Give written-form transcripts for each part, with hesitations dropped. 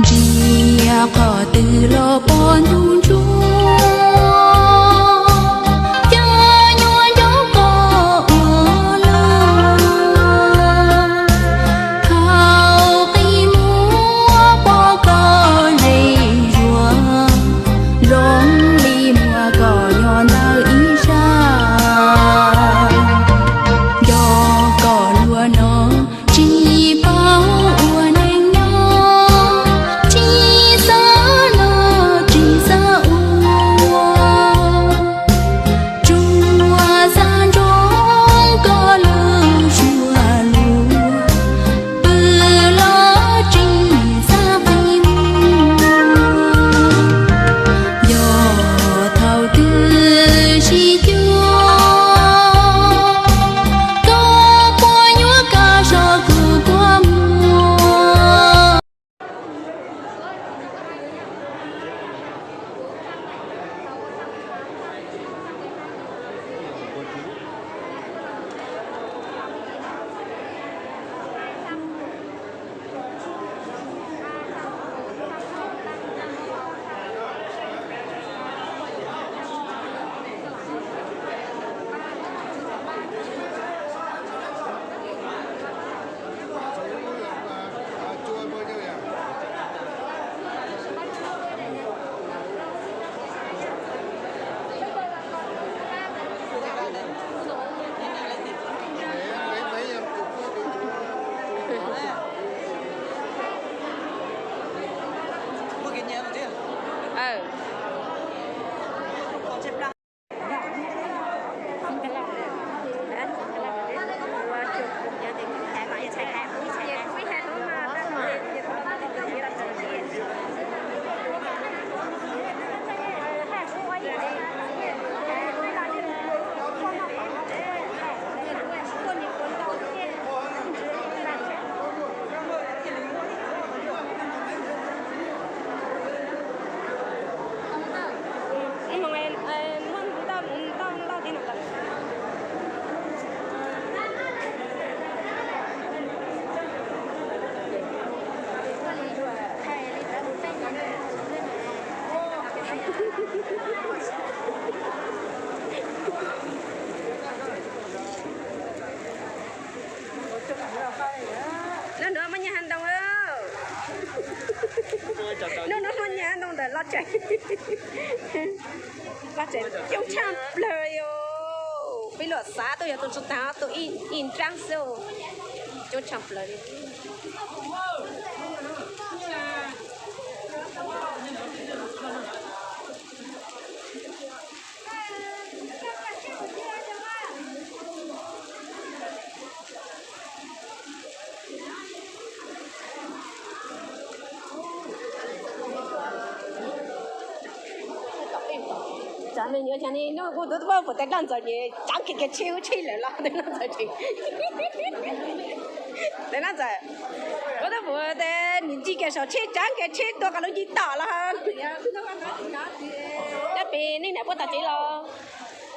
Dia có từ lo bỏ nhung chúa cho nhua dấu có lơ thao cây múa bỏ có rì rùa rong đi mùa có nhỏ nào ý ra do có lúa nó chỉ bao ua neng nhỏ chỉ xa nó chỉ xa ua chùa gian trống có lư chùa lúa bự lo chỉ xa phi mua do thao tư chỉ chúa có qua nhúa ca cho cứ qua mùa nó mà nhà hành động ơ nó mà nhà hành động để lót chạy trong trăm lời ô bây giờ xã tôi tôi số tám tôi in trang số trong trăm lời咱们你看你，我不得干这的，长给切切来了，得那这去，得那这，我都不得你几个小切长给切多个都已打了哈。那边你那不打几了？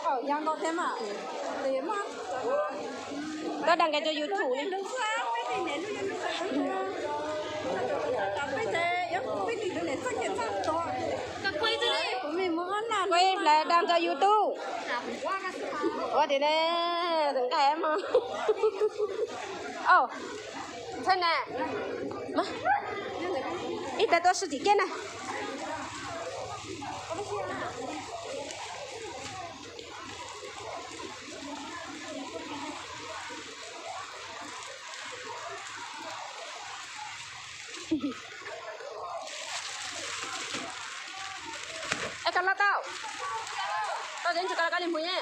哦，养到天嘛，对嘛？我当个做 YouTube 呢。quay lại đang cho YouTube. Ủa thì đây đừng cái em mà. Ồ, thế nè. Mà. Ít ta tôi sử dụng cái này. Kalau tahu, tahu jangan cakap kali punya.